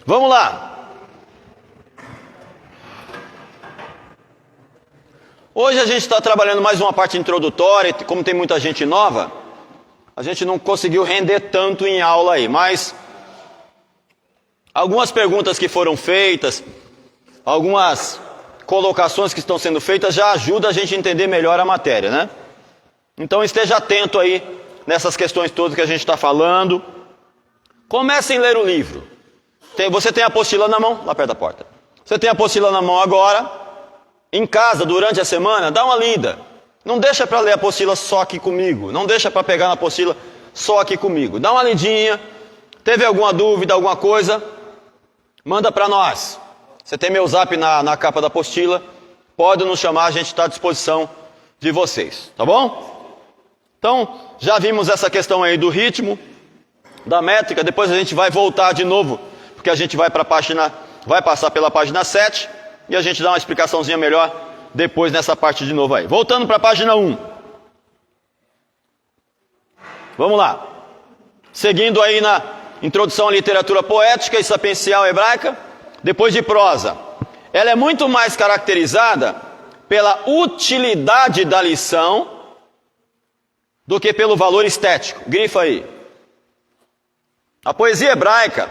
Vamos lá. Hoje a gente está trabalhando mais uma parte introdutória, e como tem muita gente nova, a gente não conseguiu render tanto em aula aí, mas algumas perguntas que foram feitas, algumas colocações que estão sendo feitas já ajudam a gente a entender melhor a matéria, né? Então esteja atento aí nessas questões todas que a gente está falando. Comecem a ler o livro. Você tem a apostila na mão, lá perto da porta. Você tem a apostila na mão agora. Em casa, durante a semana, dá uma lida. Não deixa para ler a apostila só aqui comigo. Não deixa para pegar na apostila só aqui comigo. Dá uma lidinha. Teve alguma dúvida, alguma coisa? Manda para nós. Você tem meu zap na capa da apostila. Pode nos chamar, a gente está à disposição de vocês. Tá bom? Então, já vimos essa questão aí do ritmo, da métrica. Depois a gente vai voltar de novo, porque a gente vai passar pela página 7. E a gente dá uma explicaçãozinha melhor depois nessa parte de novo aí. Voltando para a página 1. Vamos lá. Seguindo aí na introdução à literatura poética e sapiencial hebraica. Depois de prosa. Ela é muito mais caracterizada pela utilidade da lição do que pelo valor estético. Grifa aí. A poesia hebraica,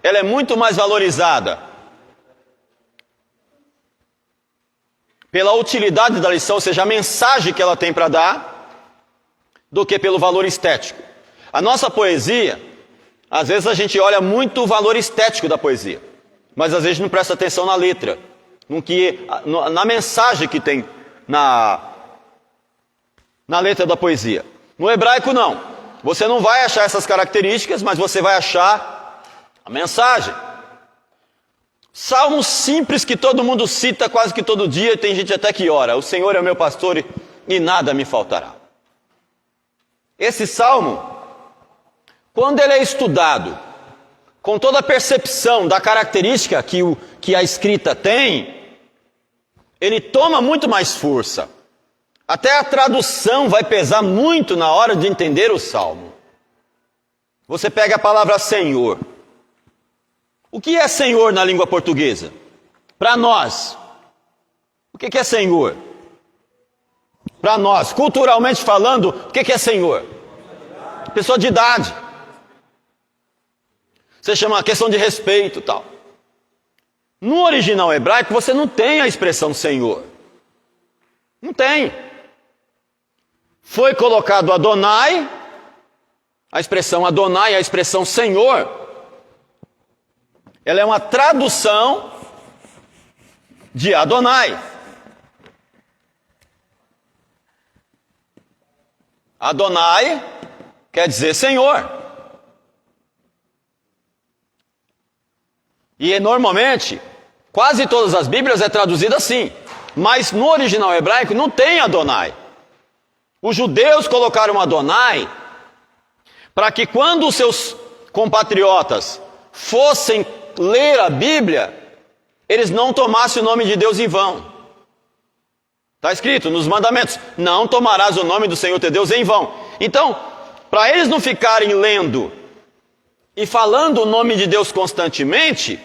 ela é muito mais valorizada pela utilidade da lição, ou seja, a mensagem que ela tem para dar, do que pelo valor estético. A nossa poesia, às vezes a gente olha muito o valor estético da poesia, mas às vezes não presta atenção na letra, na mensagem que tem na letra da poesia. No hebraico não. Você não vai achar essas características, mas você vai achar a mensagem. Salmos simples que todo mundo cita quase que todo dia, e tem gente até que ora. O Senhor é o meu pastor e nada me faltará. Esse salmo, quando ele é estudado, com toda a percepção da característica que a escrita tem, ele toma muito mais força. Até a tradução vai pesar muito na hora de entender o salmo. Você pega a palavra Senhor. O que é Senhor na língua portuguesa? Para nós, o que é Senhor? Para nós, culturalmente falando, o que é Senhor? Pessoa de idade. Você chama a questão de respeito e tal. No original hebraico, você não tem a expressão Senhor. Não tem. Foi colocado Adonai, a expressão Adonai, a expressão Senhor. Ela é uma tradução de Adonai. Adonai quer dizer Senhor. E normalmente, quase todas as Bíblias é traduzida assim. Mas no original hebraico não tem Adonai. Os judeus colocaram Adonai para que quando os seus compatriotas fossem ler a Bíblia, eles não tomassem o nome de Deus em vão. Está escrito nos mandamentos: não tomarás o nome do Senhor teu Deus em vão. Então, para eles não ficarem lendo e falando o nome de Deus constantemente,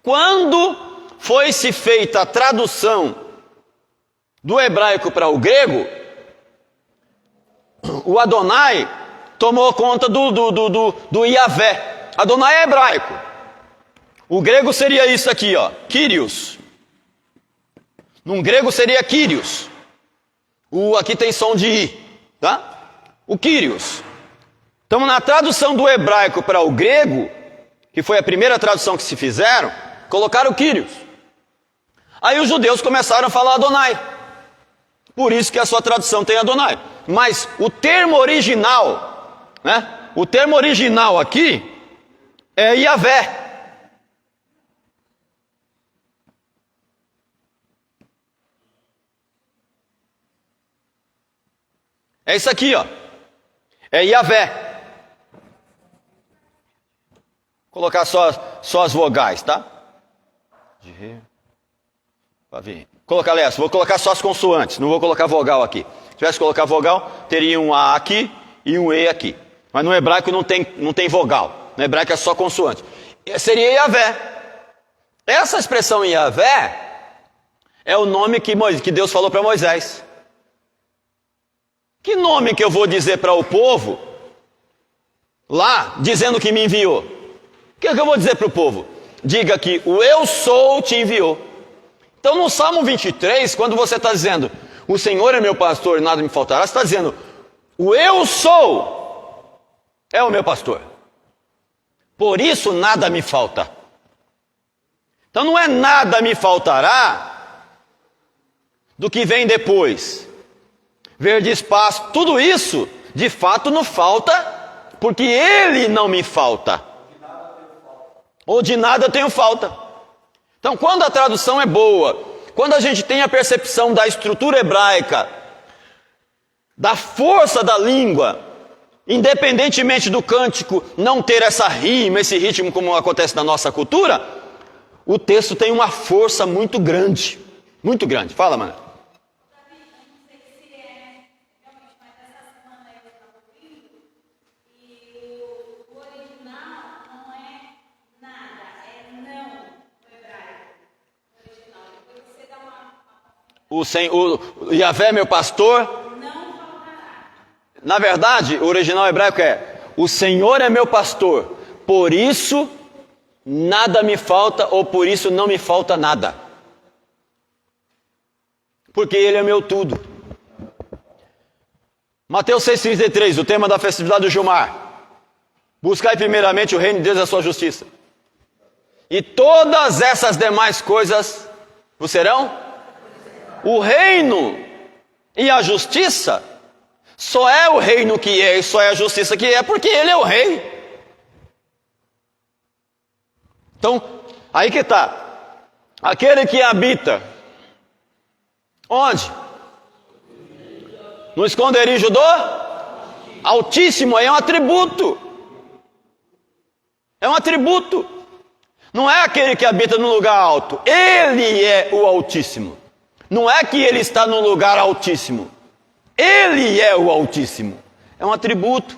quando foi-se feita a tradução do hebraico para o grego, o Adonai tomou conta do Yahvé. Adonai é hebraico. O grego seria isso aqui, ó, Kyrios. Num grego seria Kyrios. Aqui tem som de I, tá? O Kyrios. Então, na tradução do hebraico para o grego, que foi a primeira tradução que se fizeram, colocaram o Kyrios. Aí os judeus começaram a falar Adonai. Por isso que a sua tradução tem Adonai. Mas o termo original, né? O termo original aqui é Yahvé. É isso aqui, ó. É Yahvé. Vou colocar só as vogais, tá? Aliás, vou colocar só as consoantes, não vou colocar vogal aqui. Se tivesse que colocar vogal, teria um A aqui e um E aqui. Mas no hebraico não tem vogal. No hebraico é só consoante. Seria Yahvé. Essa expressão Yahvé é o nome que Deus falou para Moisés. Que nome que eu vou dizer para o povo lá, dizendo que me enviou? O que é que eu vou dizer para o povo? Diga que o eu sou te enviou. Então no Salmo 23, quando você está dizendo, o Senhor é meu pastor e nada me faltará, você está dizendo, o eu sou é o meu pastor. Por isso nada me falta. Então não é nada me faltará do que vem depois. Verde espaço, tudo isso de fato não falta, porque Ele não me falta. Ou de nada eu tenho falta. Então quando a tradução é boa, quando a gente tem a percepção da estrutura hebraica, da força da língua, independentemente do cântico não ter essa rima, esse ritmo como acontece na nossa cultura, o texto tem uma força muito grande. Muito grande. Fala, mano. O Yahvé é meu pastor. Na verdade, o original hebraico é: o Senhor é meu pastor, por isso nada me falta, ou por isso não me falta nada. Porque Ele é meu tudo. Mateus 6,33, o tema da festividade do Jumar. Buscai primeiramente o reino de Deus e a sua justiça, e todas essas demais coisas vos serão. O reino e a justiça só é o reino que é e só é a justiça que é porque Ele é o rei. Então, aí que está. Aquele que habita onde? No esconderijo do Altíssimo. Aí é um atributo. É um atributo. Não é aquele que habita no lugar alto. Ele é o Altíssimo. Não é que Ele está no lugar altíssimo. Ele é o Altíssimo. É um atributo.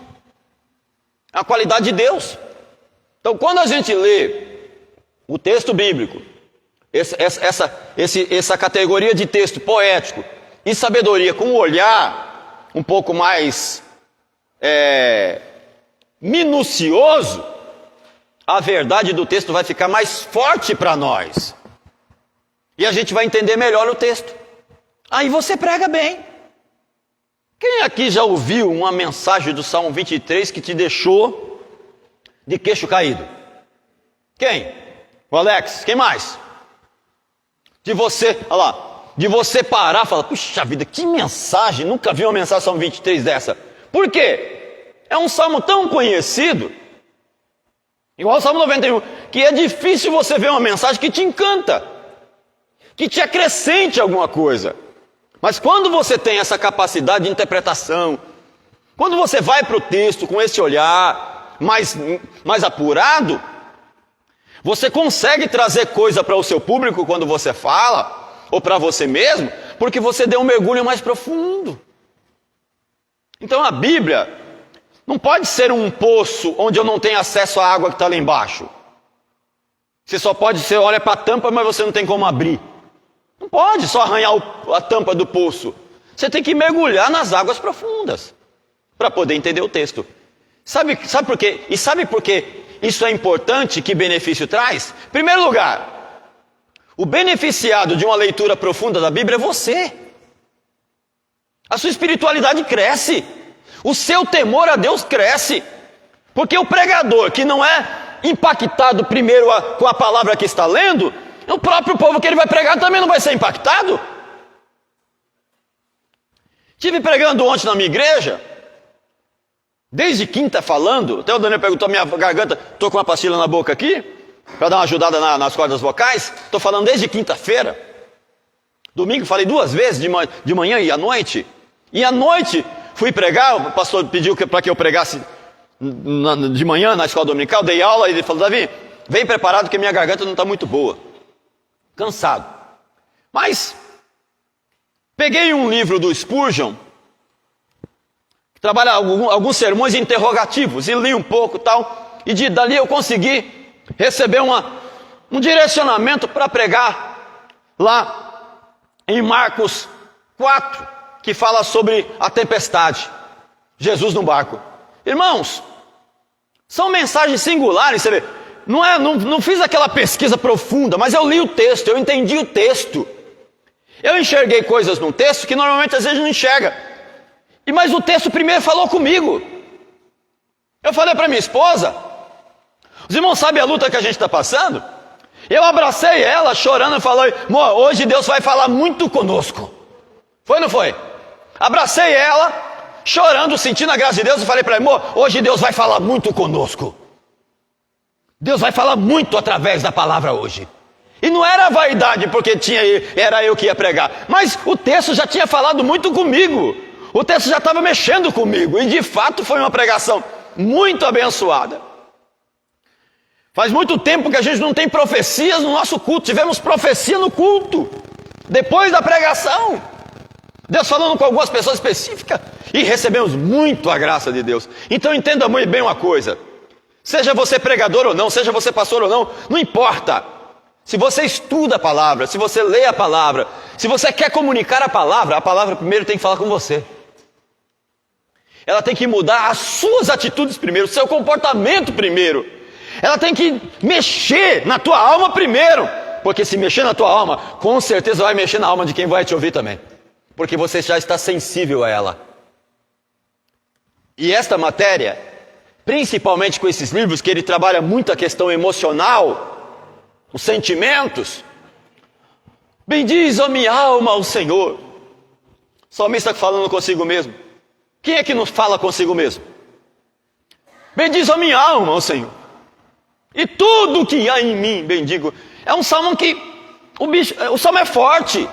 É a qualidade de Deus. Então, quando a gente lê o texto bíblico, essa categoria de texto poético e sabedoria com um olhar um pouco mais minucioso, a verdade do texto vai ficar mais forte para nós. E a gente vai entender melhor o texto. Aí você prega bem. Quem aqui já ouviu uma mensagem do Salmo 23 que te deixou de queixo caído? Quem? O Alex. Quem mais? De você, olha lá, de você parar e falar, puxa vida, que mensagem, nunca vi uma mensagem do Salmo 23 dessa. Por quê? É um salmo tão conhecido, igual o Salmo 91, que é difícil você ver uma mensagem que te encanta, que te acrescente alguma coisa. Mas quando você tem essa capacidade de interpretação, quando você vai para o texto com esse olhar mais apurado, você consegue trazer coisa para o seu público quando você fala, ou para você mesmo, porque você deu um mergulho mais profundo. Então a Bíblia não pode ser um poço onde eu não tenho acesso à água que está lá embaixo. Você olha para a tampa, mas você não tem como abrir. Não pode só arranhar a tampa do poço. Você tem que mergulhar nas águas profundas para poder entender o texto. Sabe por quê? E sabe por que isso é importante? Que benefício traz? Em primeiro lugar, o beneficiado de uma leitura profunda da Bíblia é você. A sua espiritualidade cresce. O seu temor a Deus cresce. Porque o pregador que não é impactado primeiro com a palavra que está lendo, o próprio povo que ele vai pregar também não vai ser impactado. Estive pregando ontem na minha igreja, desde quinta falando, até o Daniel perguntou, minha garganta, estou com uma pastilha na boca aqui, para dar uma ajudada nas cordas vocais, estou falando desde quinta-feira. Domingo falei 2 vezes, de manhã e à noite. E à noite fui pregar, o pastor pediu para que eu pregasse de manhã na escola dominical, dei aula, e ele falou, Davi, vem preparado que minha garganta não está muito boa. Cansado. Mas peguei um livro do Spurgeon, que trabalha alguns sermões interrogativos, e li um pouco e tal, e dali eu consegui receber um direcionamento para pregar lá em Marcos 4, que fala sobre a tempestade. Jesus no barco. Irmãos, são mensagens singulares, você vê. Não fiz aquela pesquisa profunda, mas eu li o texto, eu entendi o texto. Eu enxerguei coisas num texto que normalmente às vezes não enxerga. Mas o texto primeiro falou comigo. Eu falei para minha esposa, os irmãos sabem a luta que a gente está passando? Eu abracei ela chorando e falei, amor, hoje Deus vai falar muito conosco. Foi ou não foi? Abracei ela, chorando, sentindo a graça de Deus, e falei para ela, amor, hoje Deus vai falar muito conosco. Deus vai falar muito através da palavra hoje. E não era vaidade, porque era eu que ia pregar, mas o texto já tinha falado muito comigo. O texto já estava mexendo comigo, e de fato foi uma pregação muito abençoada. Faz muito tempo que a gente não tem profecias no nosso culto. Tivemos profecia no culto, depois da pregação, Deus falando com algumas pessoas específicas, e recebemos muito a graça de Deus. Então entenda muito bem uma coisa, seja você pregador ou não, seja você pastor ou não, não importa. Se você estuda a palavra, se você lê a palavra, se você quer comunicar a palavra primeiro tem que falar com você. Ela tem que mudar as suas atitudes primeiro, o seu comportamento primeiro. Ela tem que mexer na tua alma primeiro, porque se mexer na tua alma, com certeza vai mexer na alma de quem vai te ouvir também, porque você já está sensível a ela. E esta matéria, principalmente com esses livros que ele trabalha muito a questão emocional, os sentimentos, bendiz a minha alma ao Senhor. O salmista falando consigo mesmo. Quem é que nos fala consigo mesmo? Bendiz a minha alma ao Senhor, e tudo que há em mim bendigo. É um salmo que o salmo é forte.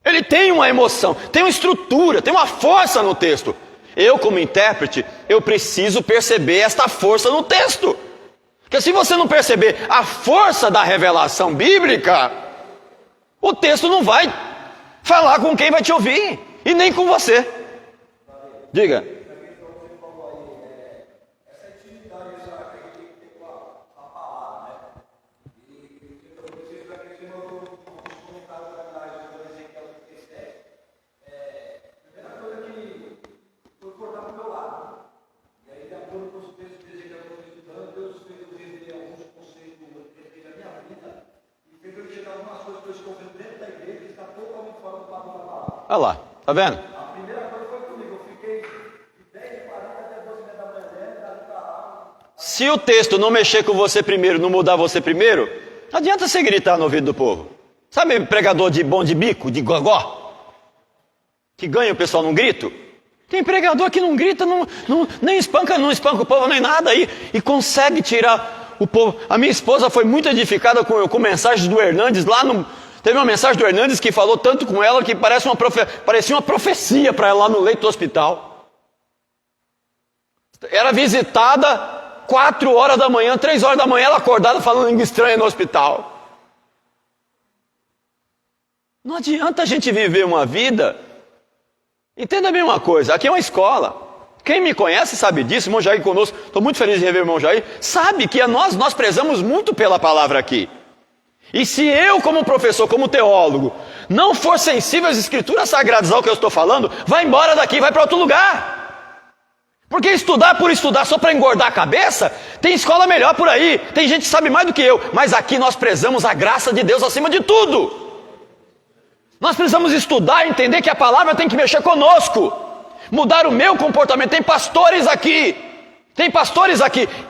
Ele tem uma emoção, tem uma estrutura, tem uma força no texto. Eu, como intérprete, eu preciso perceber esta força no texto. Porque se você não perceber a força da revelação bíblica, o texto não vai falar com quem vai te ouvir, e nem com você. Diga. Olha lá, tá vendo? A primeira coisa foi comigo, eu fiquei de 10h40 até 12h da manhã, Se o texto não mexer com você primeiro, não mudar você primeiro, não adianta você gritar no ouvido do povo. Sabe pregador de bom de bico, de gogó? Que ganha o pessoal num grito? Tem pregador que não grita, nem espanca o povo, nem nada aí, e consegue tirar o povo. A minha esposa foi muito edificada com mensagens do Hernandes lá no... Teve uma mensagem do Hernandes que falou tanto com ela que parecia uma profecia para ela lá no leito do hospital. Era visitada 4 horas da manhã, 3 horas da manhã, ela acordada falando língua estranha no hospital. Não adianta a gente viver uma vida. Entenda bem uma coisa, aqui é uma escola. Quem me conhece sabe disso, irmão Jair conosco, estou muito feliz de rever o irmão Jair, sabe que nós prezamos muito pela palavra aqui. E se eu, como professor, como teólogo, não for sensível às escrituras sagradas, ao que eu estou falando, vai embora daqui, vai para outro lugar. Porque estudar por estudar só para engordar a cabeça, tem escola melhor por aí, tem gente que sabe mais do que eu, mas aqui nós prezamos a graça de Deus acima de tudo. Nós precisamos estudar e entender que a palavra tem que mexer conosco, mudar o meu comportamento. Tem pastores aqui.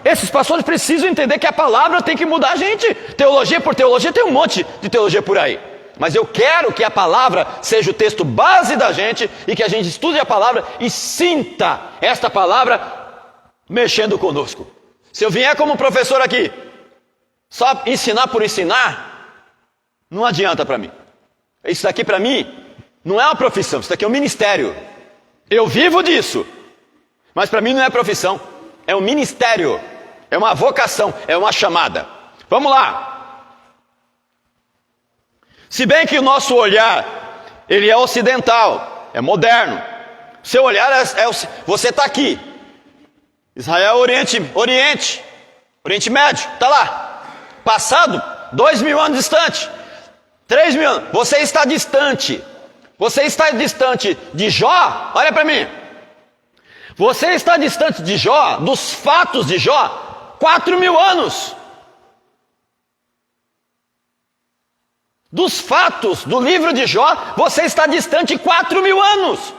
Esses pastores precisam entender que a palavra tem que mudar a gente. Teologia por teologia, tem um monte de teologia por aí. Mas eu quero que a palavra seja o texto base da gente, e que a gente estude a palavra e sinta esta palavra mexendo conosco. Se eu vier como professor aqui, só ensinar por ensinar, não adianta para mim. Isso daqui para mim não é uma profissão, isso daqui é um ministério. Eu vivo disso, mas para mim não é profissão, é um ministério, é uma vocação, é uma chamada. Vamos lá. Se bem que o nosso olhar, ele é ocidental, é moderno. Seu olhar você está aqui. Israel é Oriente Médio, está lá. Passado, 2.000 anos distante, 3.000 anos. Você está distante. Você está distante de Jó? Olha para mim. Você está distante de Jó, dos fatos de Jó, 4.000 anos. Dos fatos do livro de Jó, você está distante 4.000 anos.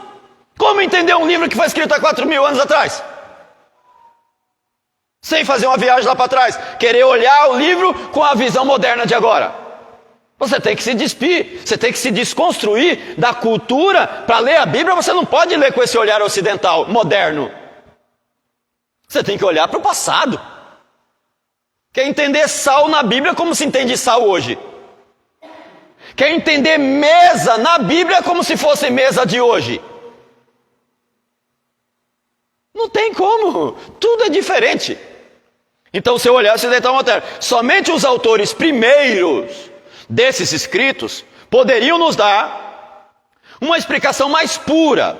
Como entender um livro que foi escrito há 4.000 anos atrás? Sem fazer uma viagem lá para trás, querer olhar o livro com a visão moderna de agora. Você tem que se despir, você tem que se desconstruir da cultura. Para ler a Bíblia, você não pode ler com esse olhar ocidental, moderno. Você tem que olhar para o passado. Quer entender sal na Bíblia como se entende sal hoje. Quer entender mesa na Bíblia como se fosse mesa de hoje. Não tem como, tudo é diferente. Então, seu olhar ocidental moderno. Somente os autores primeiros desses escritos poderiam nos dar uma explicação mais pura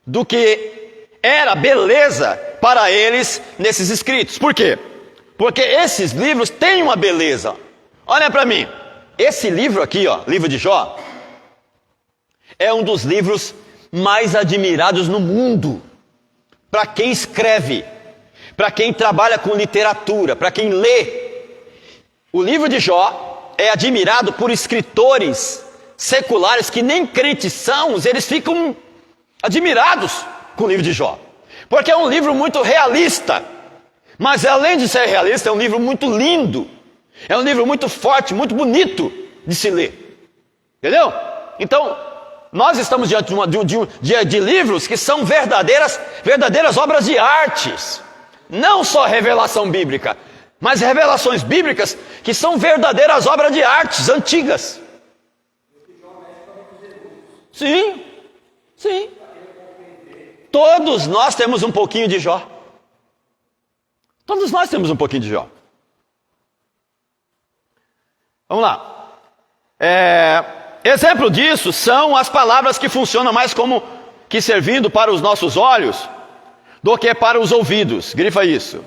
do que era beleza para eles nesses escritos. Por quê? Porque esses livros têm uma beleza. Olha para mim, esse livro aqui, ó, livro de Jó, é um dos livros mais admirados no mundo. Para quem escreve, para quem trabalha com literatura, para quem lê. O livro de Jó é admirado por escritores seculares que nem crentes são, eles ficam admirados com o livro de Jó. Porque é um livro muito realista, mas além de ser realista, é um livro muito lindo, é um livro muito forte, muito bonito de se ler. Entendeu? Então, nós estamos diante de livros que são verdadeiras obras de artes, não só revelação bíblica, mas revelações bíblicas que são verdadeiras obras de artes antigas. Sim, sim. Todos nós temos um pouquinho de Jó. Todos nós temos um pouquinho de Jó. Vamos lá. Exemplo disso são as palavras que funcionam mais como que servindo para os nossos olhos do que para os ouvidos. Grifa isso.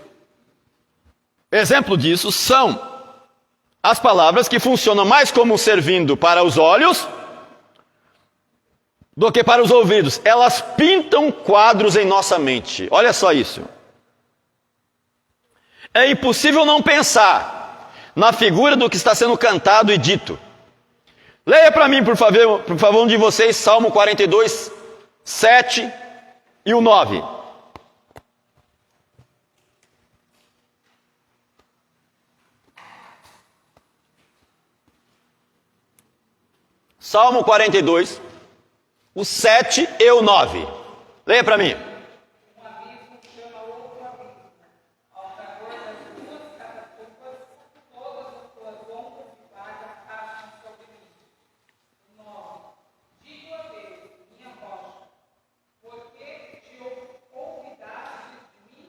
Exemplo disso são as palavras que funcionam mais como servindo para os olhos do que para os ouvidos. Elas pintam quadros em nossa mente. Olha só isso. É impossível não pensar na figura do que está sendo cantado e dito. Leia para mim, por favor, um de vocês, Salmo 42, 7 e o 9. Salmo 42, o 7 e o 9. Leia para mim. Um abismo chama outro abismo. Ao fragor das duas catacumbas, todas as tuas ondas e vagas acham sobre mim. 9. Digo a Deus, minha rocha, por que te olvidaste de mim?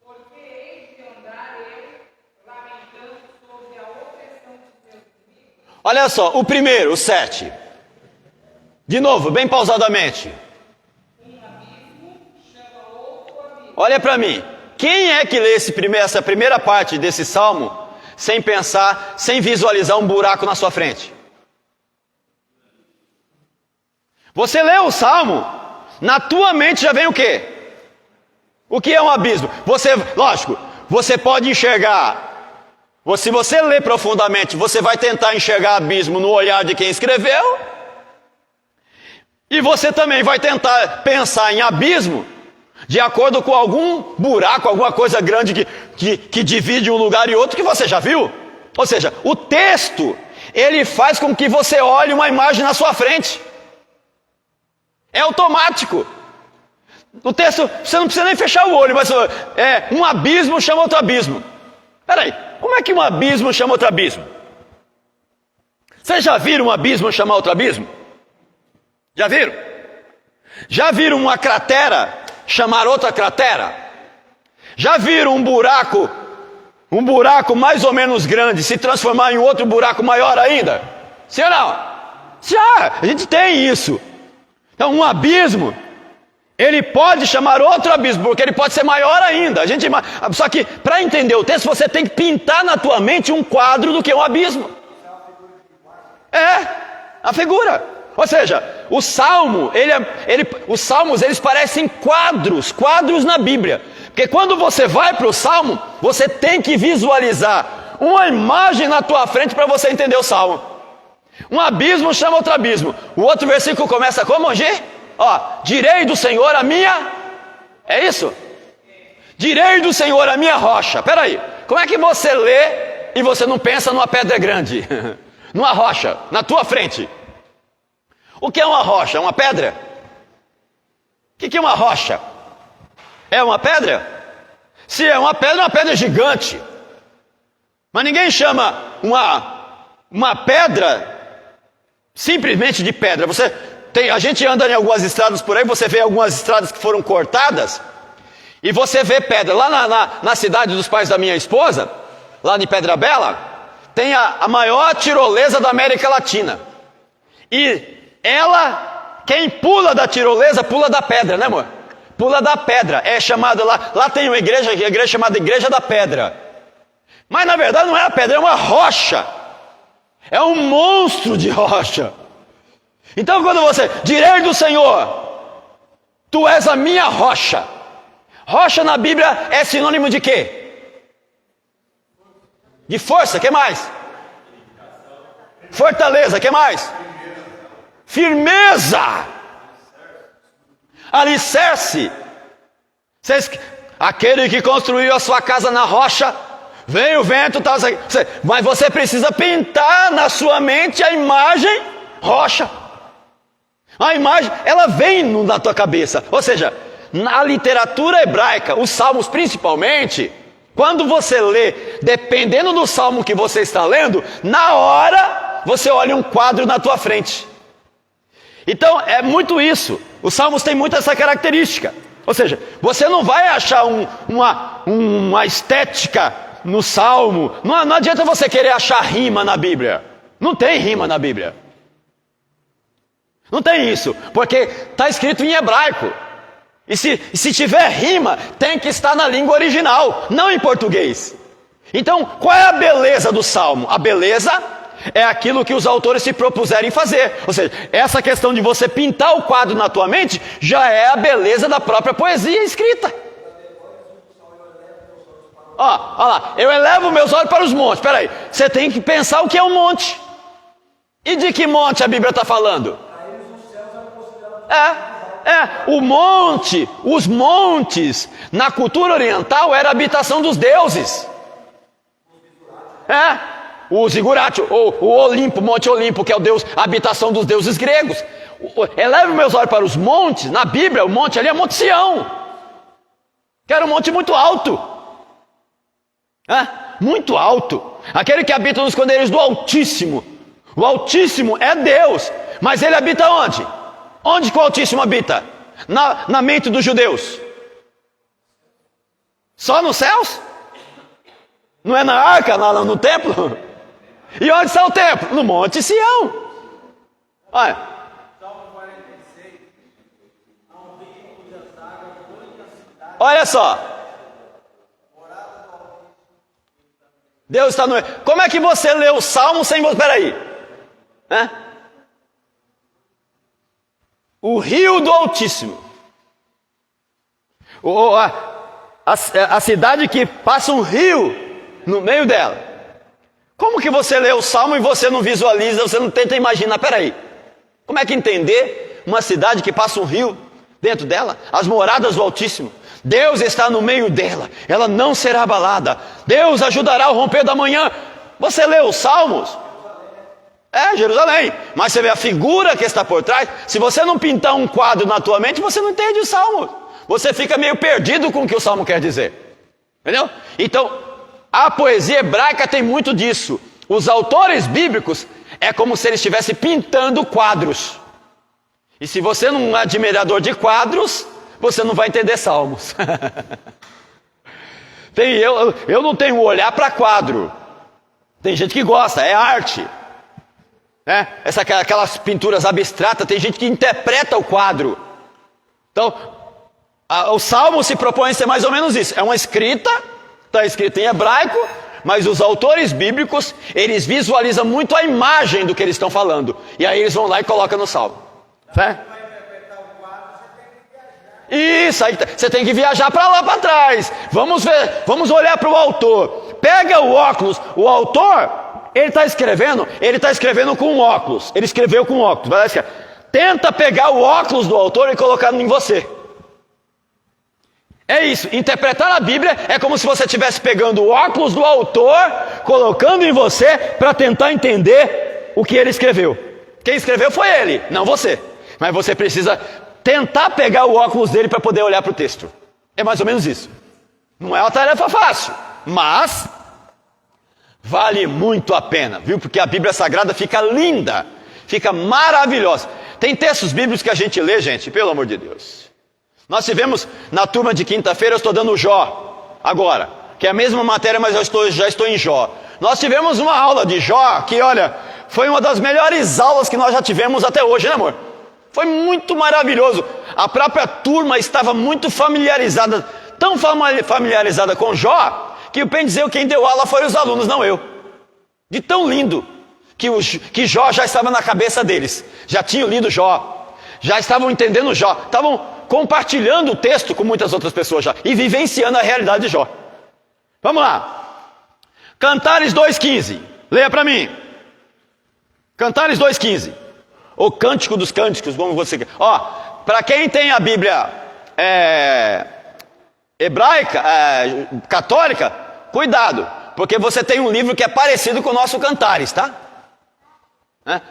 Por que hei de andar eu lamentando sobre a opressão dos meus inimigos? Olha só, o primeiro, o 7. De novo, bem pausadamente. Olha para mim. Quem é que lê essa primeira parte desse salmo sem pensar, sem visualizar um buraco na sua frente? Você lê o salmo, na tua mente já vem o quê? O que é um abismo? Lógico, você pode enxergar. Se você ler profundamente, você vai tentar enxergar abismo no olhar de quem escreveu. E você também vai tentar pensar em abismo de acordo com algum buraco, alguma coisa grande que divide um lugar e outro que você já viu. Ou seja, o texto, ele faz com que você olhe uma imagem na sua frente. É automático. O texto, você não precisa nem fechar o olho, mas um abismo chama outro abismo. Peraí, como é que um abismo chama outro abismo? Vocês já viram um abismo chamar outro abismo? Já viram? Já viram uma cratera chamar outra cratera? Já viram um buraco mais ou menos grande se transformar em outro buraco maior ainda? Sim ou não? Já, a gente tem isso. Então um abismo Ele pode chamar outro abismo, porque ele pode ser maior ainda. Só que, para entender o texto, você tem que pintar na tua mente um quadro do que é um abismo. É, a figura. Ou seja, o Salmo, os Salmos, eles parecem quadros na Bíblia. Porque quando você vai para o Salmo, você tem que visualizar uma imagem na tua frente para você entender o Salmo. Um abismo chama outro abismo. O outro versículo começa como, G? Ó, direi do Senhor a minha... É isso? Direi do Senhor a minha rocha. Peraí, como é que você lê e você não pensa numa pedra grande? Numa rocha, na tua frente. O que é uma rocha? Uma pedra? O que é uma rocha? É uma pedra? Se é uma pedra gigante. Mas ninguém chama uma pedra simplesmente de pedra. A gente anda em algumas estradas por aí, você vê algumas estradas que foram cortadas, e você vê pedra. Lá na cidade dos pais da minha esposa, lá em Pedra Bela, tem a maior tirolesa da América Latina. E quem pula da tirolesa, pula da pedra, né, amor? Pula da pedra. É chamada lá tem uma igreja chamada Igreja da Pedra. Mas na verdade não é a pedra, é uma rocha. É um monstro de rocha. Então quando você direi do Senhor, tu és a minha rocha. Rocha na Bíblia é sinônimo de quê? De força, que mais? Fortaleza, que mais? Firmeza. Alicerce. Aquele que construiu a sua casa na rocha, vem o vento, tal, mas você precisa pintar na sua mente a imagem rocha. A imagem, ela vem na tua cabeça. Ou seja, na literatura hebraica, os salmos principalmente, quando você lê, dependendo do salmo que você está lendo, na hora você olha um quadro na tua frente. Então é muito isso. Os salmos têm muito essa característica. Ou seja, você não vai achar uma estética no salmo. Não adianta você querer achar rima na Bíblia. Não tem rima na Bíblia. Não tem isso, porque está escrito em hebraico. E se tiver rima, tem que estar na língua original, não em português. Então, qual é a beleza do salmo? A beleza é aquilo que os autores se propuserem fazer. Ou seja, essa questão de você pintar o quadro na tua mente já é a beleza da própria poesia escrita. Ó, olha lá, eu elevo meus olhos para os montes. Espera aí, você tem que pensar o que é um monte. E de que monte a Bíblia está falando? O monte, os montes, na cultura oriental era a habitação dos deuses. O zigurate, o Olimpo, Monte Olimpo, que é o Deus, a habitação dos deuses gregos. Eleve meus olhos para os montes, na Bíblia, o monte ali é Monte Sião, que era um monte muito alto. Muito alto. Aquele que habita nos esconderijos do Altíssimo. O Altíssimo é Deus, mas ele habita onde? Onde que o Altíssimo habita? Na mente dos judeus. Só nos céus? Não é na arca, no templo? E onde está o templo? No Monte Sião. Olha. Olha só. Deus está no... Como é que você lê o Salmo sem... Peraí. O rio do Altíssimo. A cidade que passa um rio no meio dela. Como que você lê o Salmo e você não visualiza, você não tenta imaginar? Peraí, como é que entender uma cidade que passa um rio dentro dela? As moradas do Altíssimo. Deus está no meio dela, ela não será abalada. Deus ajudará ao romper da manhã. Você lê os Salmos? Jerusalém. Mas você vê a figura que está por trás. Se você não pintar um quadro na tua mente, você não entende o Salmo. Você fica meio perdido com o que o Salmo quer dizer. Entendeu? Então, a poesia hebraica tem muito disso. Os autores bíblicos é como se eles estivessem pintando quadros. E se você não é admirador de quadros, você não vai entender Salmos. Eu não tenho olhar para quadro. Tem gente que gosta, é arte. Aquelas pinturas abstratas, tem gente que interpreta o quadro. Então, O Salmo se propõe a ser mais ou menos isso. É uma escrita, está escrito em hebraico, mas os autores bíblicos, eles visualizam muito a imagem do que eles estão falando. E aí eles vão lá e colocam no Salmo. Fé? Isso, aí você tem que viajar para lá para trás. Vamos ver, vamos olhar para o autor. Pega o óculos, o autor, ele está escrevendo com óculos. Ele escreveu com óculos. Vai lá, escreve. Tenta pegar o óculos do autor e colocar em você. É isso, interpretar a Bíblia é como se você estivesse pegando o óculos do autor, colocando em você para tentar entender o que ele escreveu. Quem escreveu foi ele, não você. Mas você precisa tentar pegar o óculos dele para poder olhar para o texto. É mais ou menos isso. Não é uma tarefa fácil, mas vale muito a pena, viu? Porque a Bíblia Sagrada fica linda, fica maravilhosa. Tem textos bíblicos que a gente lê, gente, pelo amor de Deus. Nós tivemos na turma de quinta-feira, eu estou dando Jó agora, que é a mesma matéria, mas já estou em Jó. Nós tivemos uma aula de Jó que, olha, foi uma das melhores aulas que nós já tivemos até hoje, né, amor? Foi muito maravilhoso. A própria turma estava muito familiarizada, tão familiarizada com Jó, que o bem dizer, quem deu aula foi os alunos, não eu. De tão lindo que Jó já estava na cabeça deles. Já tinham lido Jó, já estavam entendendo Jó, estavam compartilhando o texto com muitas outras pessoas já, e vivenciando a realidade de Jó. Vamos lá. Cantares 2,15. Leia para mim. Cantares 2,15. O Cântico dos Cânticos, como você quer. Ó, para quem tem a Bíblia hebraica, católica, cuidado, porque você tem um livro que é parecido com o nosso Cantares, tá?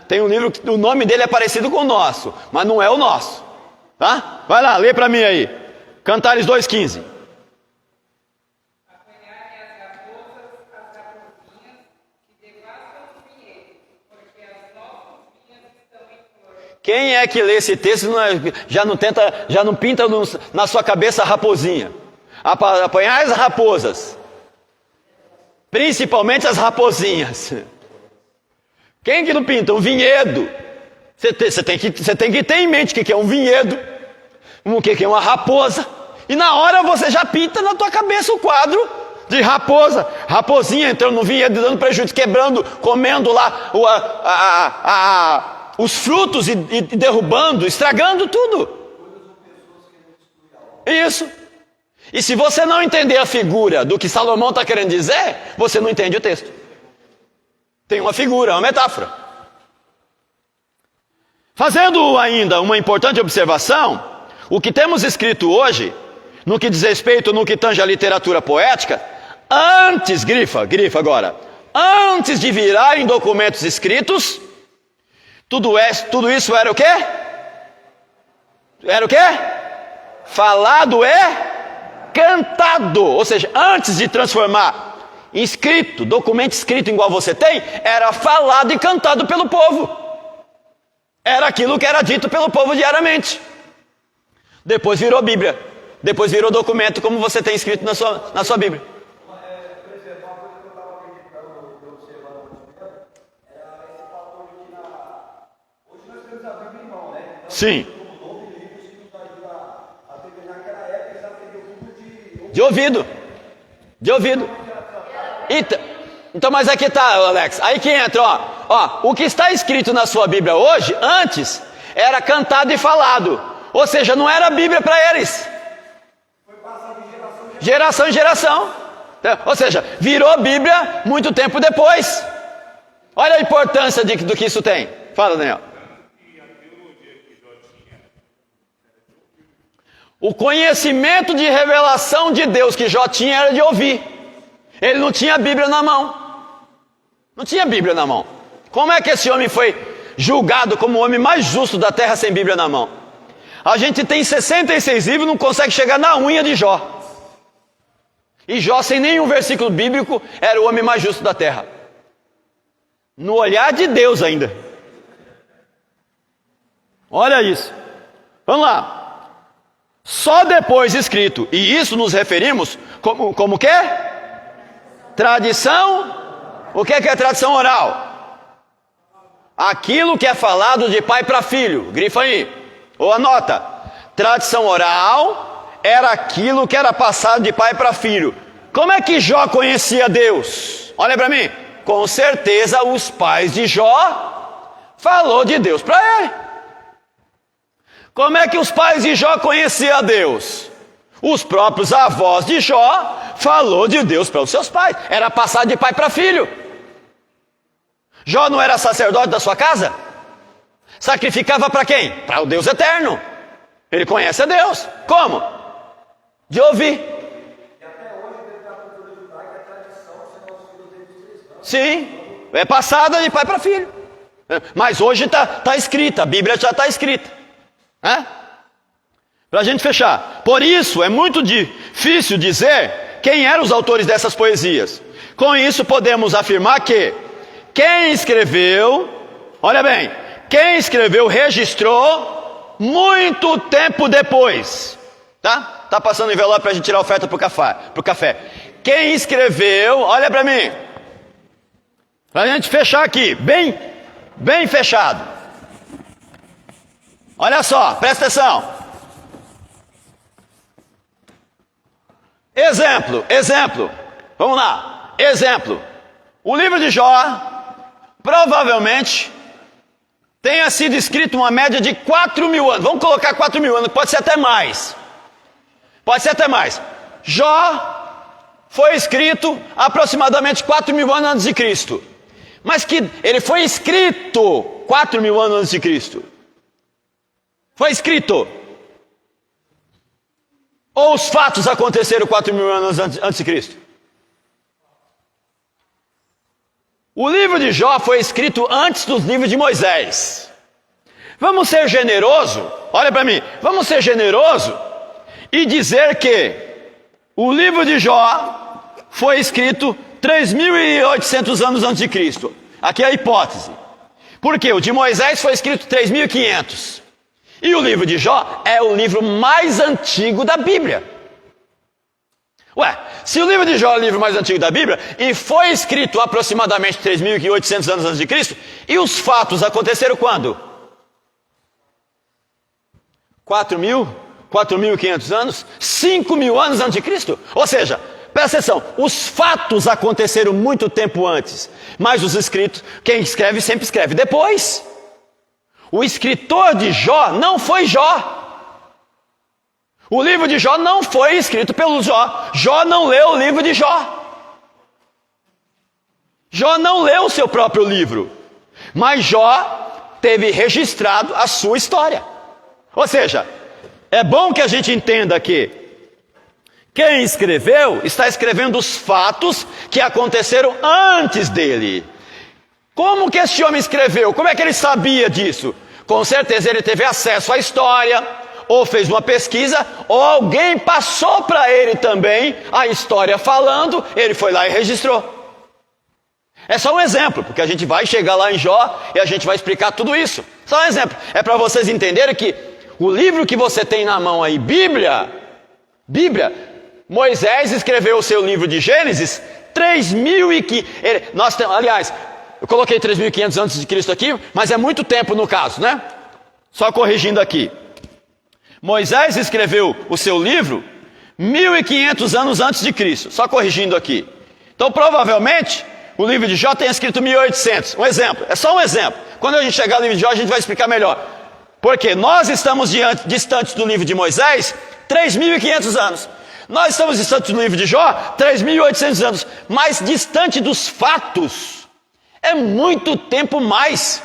Tem um livro que o nome dele é parecido com o nosso, mas não é o nosso, tá? Vai lá, lê para mim aí. Cantares 2,15. Quem é que lê esse texto já não pinta na sua cabeça a raposinha? Apanhar as raposas, principalmente as raposinhas. Quem que não pinta? Um vinhedo. Você tem que ter em mente o que é um vinhedo, o que é uma raposa. E na hora você já pinta na tua cabeça o quadro de raposa. Raposinha entrando no vinhedo, dando prejuízo, quebrando, comendo lá os frutos e derrubando, estragando tudo. Isso. E se você não entender a figura do que Salomão está querendo dizer, você não entende o texto. Tem uma figura, uma metáfora. Fazendo ainda uma importante observação, o que temos escrito hoje, no que diz respeito, no que tange a literatura poética, antes, grifa agora, antes de virarem documentos escritos, tudo isso era o quê? Era o quê? Falado cantado. Ou seja, antes de transformar em escrito, documento escrito igual você tem, era falado e cantado pelo povo. Era aquilo que era dito pelo povo diariamente. Depois virou Bíblia. Depois virou documento como você tem escrito na sua Bíblia. Por exemplo, uma coisa que eu estava acreditando, observando era esse fator de que hoje nós temos a Bíblia em mão, né? Então, sim. Como 9 livros que nos ajuda a ter, naquela época eles aprendiam tudo de ouvido. De ouvido. Então, mas aqui tá, Alex. Aí que entra, ó. O que está escrito na sua Bíblia hoje, antes, era cantado e falado. Ou seja, não era Bíblia para eles. Foi passado de geração em geração. Ou seja, virou Bíblia muito tempo depois. Olha a importância do que isso tem. Fala, Daniel. O conhecimento de revelação de Deus que Jó tinha era de ouvir. Ele não tinha a Bíblia na mão. Não tinha Bíblia na mão. Como é que esse homem foi julgado como o homem mais justo da terra sem Bíblia na mão? A gente tem 66 livros e não consegue chegar na unha de Jó. E Jó, sem nenhum versículo bíblico, era o homem mais justo da terra. No olhar de Deus ainda. Olha isso. Vamos lá. Só depois escrito. E isso nos referimos como que? Tradição. O que é tradição oral? Aquilo que é falado de pai para filho. Grifa aí. Ou anota. Tradição oral era aquilo que era passado de pai para filho. Como é que Jó conhecia Deus? Olha para mim. Com certeza os pais de Jó falou de Deus para ele. Como é que os pais de Jó conheciam a Deus? Os próprios avós de Jó falou de Deus para os seus pais. Era passado de pai para filho. Jó não era sacerdote da sua casa? Sacrificava para quem? Para o Deus eterno. Ele conhece a Deus. Como? De ouvir. E até hoje, dentro da cultura judaica, é tradição ser nosso filho desde cristãos. Sim, é passada de pai para filho. Mas hoje está escrita, a Bíblia já está escrita. Para a gente fechar. Por isso é muito difícil dizer quem eram os autores dessas poesias. Com isso podemos afirmar que quem escreveu, olha bem, quem escreveu registrou muito tempo depois. Tá passando o envelope para a gente tirar a oferta para o café. Quem escreveu, olha para mim. Para a gente fechar aqui, bem fechado. Olha só, presta atenção. Exemplo. Vamos lá. Exemplo. O livro de Jó provavelmente tenha sido escrito uma média de 4.000 anos. Vamos colocar 4.000 anos, pode ser até mais. Jó foi escrito aproximadamente 4.000 anos antes de Cristo. Mas que ele foi escrito 4.000 anos antes de Cristo. Foi escrito. Ou os fatos aconteceram 4.000 anos antes de Cristo? O livro de Jó foi escrito antes dos livros de Moisés. Vamos ser generoso, olha para mim, vamos ser generoso e dizer que o livro de Jó foi escrito 3.800 anos antes de Cristo. Aqui é a hipótese. Porque o de Moisés foi escrito 3.500. E o livro de Jó é o livro mais antigo da Bíblia. Ué, se o livro de Jó é o livro mais antigo da Bíblia e foi escrito aproximadamente 3.800 anos antes de Cristo, e os fatos aconteceram quando? 4.500 anos? 5.000 anos antes de Cristo? Ou seja, presta atenção, os fatos aconteceram muito tempo antes, mas os escritos, quem escreve sempre escreve depois. O escritor de Jó não foi Jó. O livro de Jó não foi escrito pelo Jó. Jó não leu o livro de Jó. Jó não leu o seu próprio livro. Mas Jó teve registrado a sua história. Ou seja, é bom que a gente entenda que quem escreveu está escrevendo os fatos que aconteceram antes dele. Como que esse homem escreveu? Como é que ele sabia disso? Com certeza ele teve acesso à história, ou fez uma pesquisa, ou alguém passou para ele também a história falando, ele foi lá e registrou. É só um exemplo, porque a gente vai chegar lá em Jó e a gente vai explicar tudo isso. Só um exemplo, é para vocês entenderem que o livro que você tem na mão aí, Bíblia, Moisés escreveu o seu livro de Gênesis 3.500, aliás, eu coloquei 3.500 antes de Cristo aqui, mas é muito tempo no caso, né? Só corrigindo aqui. Moisés escreveu o seu livro 1.500 anos antes de Cristo, só corrigindo aqui. Então, provavelmente, o livro de Jó tenha escrito 1.800. Um exemplo, é só um exemplo. Quando a gente chegar no livro de Jó, a gente vai explicar melhor. Porque nós estamos distantes do livro de Moisés 3.500 anos. Nós estamos distantes do livro de Jó 3.800 anos. Mas distante dos fatos é muito tempo mais.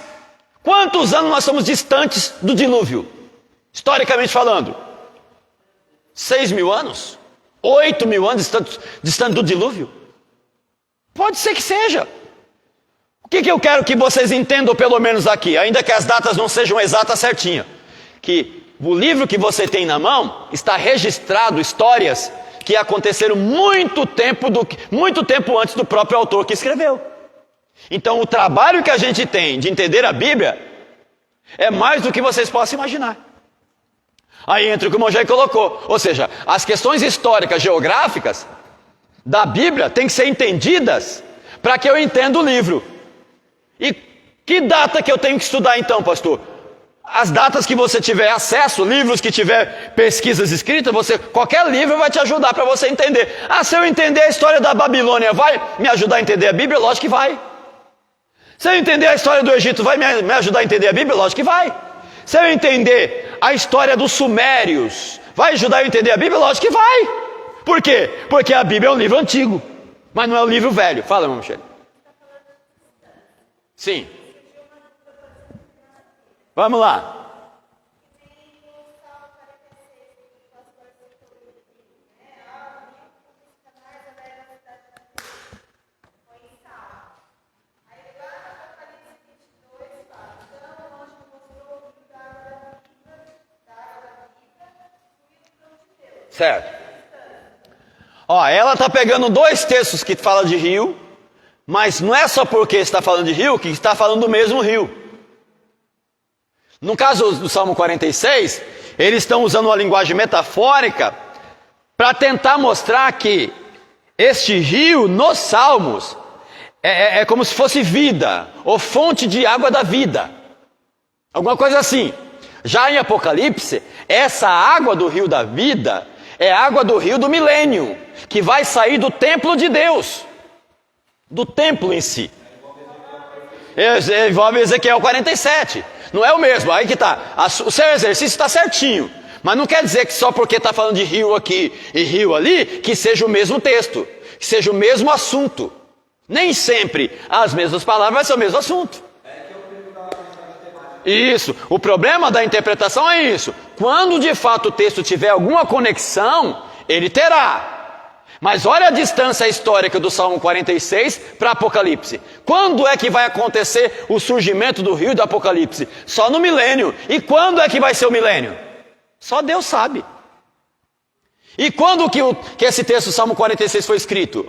Quantos anos nós somos distantes do dilúvio? Historicamente falando, 6.000 anos? 8.000 anos distante do dilúvio? Pode ser que seja. O que eu quero que vocês entendam pelo menos aqui, ainda que as datas não sejam exatas certinho, que o livro que você tem na mão está registrado histórias que aconteceram muito tempo antes do próprio autor que escreveu. Então o trabalho que a gente tem de entender a Bíblia é mais do que vocês possam imaginar. Aí entra o que o Mojé colocou, ou seja, as questões históricas, geográficas da Bíblia têm que ser entendidas para que eu entenda o livro. E que data que eu tenho que estudar então, pastor? As datas que você tiver acesso, livros que tiver pesquisas escritas, qualquer livro vai te ajudar para você entender. Ah, se eu entender a história da Babilônia, vai me ajudar a entender a Bíblia? Lógico que vai. Se eu entender a história do Egito, vai me ajudar a entender a Bíblia? Lógico que vai. Se eu entender a história dos Sumérios, vai ajudar eu a entender a Bíblia? Lógico que vai. Por quê? Porque a Bíblia é um livro antigo, mas não é um livro velho. Fala, irmão Michele. Sim. Vamos lá. Certo. Ó, ela está pegando dois textos que falam de rio, mas não é só porque está falando de rio que está falando do mesmo rio. No caso do Salmo 46, eles estão usando uma linguagem metafórica para tentar mostrar que este rio nos Salmos é como se fosse vida, ou fonte de água da vida. Alguma coisa assim. Já em Apocalipse, essa água do rio da vida é água do rio do milênio, que vai sair do templo de Deus, do templo em si. Envolve Ezequiel 47. Não é o mesmo, aí que está. O seu exercício está certinho, mas não quer dizer que só porque está falando de rio aqui e rio ali, que seja o mesmo texto, que seja o mesmo assunto. Nem sempre as mesmas palavras vai ser o mesmo assunto. Isso, o problema da interpretação é isso. Quando de fato o texto tiver alguma conexão, ele terá. Mas olha a distância histórica do Salmo 46 para Apocalipse. Quando é que vai acontecer o surgimento do rio do Apocalipse? Só no milênio. E quando é que vai ser o milênio? Só Deus sabe. E quando que esse texto, Salmo 46, foi escrito?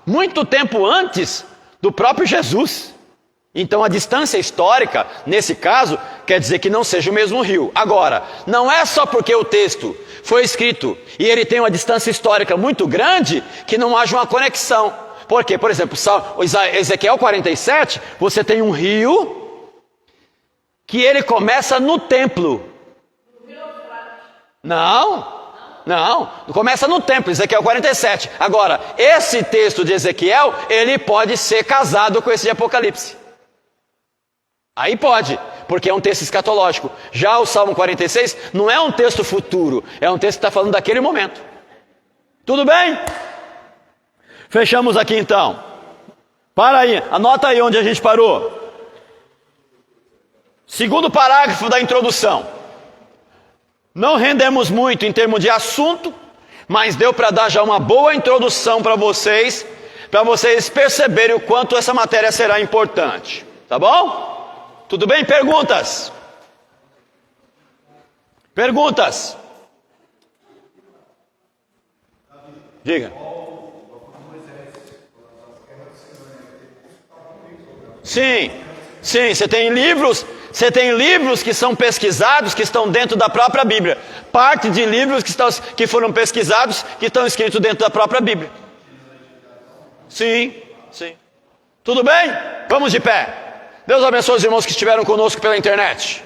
Muito tempo antes do próprio Jesus. Então a distância histórica, nesse caso, quer dizer que não seja o mesmo rio. Agora, não é só porque o texto foi escrito e ele tem uma distância histórica muito grande que não haja uma conexão. Por quê? Por exemplo, Ezequiel 47, você tem um rio que ele começa no templo. Não, começa no templo, Ezequiel 47. Agora, esse texto de Ezequiel, ele pode ser casado com esse de Apocalipse. Aí pode, porque é um texto escatológico. Já o Salmo 46 não é um texto futuro, é um texto que está falando daquele momento. Tudo bem? Fechamos aqui então. Para aí, anota aí onde a gente parou. Segundo parágrafo da introdução. Não rendemos muito em termos de assunto, mas deu para dar já uma boa introdução para vocês perceberem o quanto essa matéria será importante. Tá bom? Tudo bem? Perguntas? Perguntas? Diga. Sim, você tem livros que são pesquisados, que estão dentro da própria Bíblia. Parte de livros que foram pesquisados, que estão escritos dentro da própria Bíblia. Sim. Tudo bem? Vamos de pé. Deus abençoe os irmãos que estiveram conosco pela internet.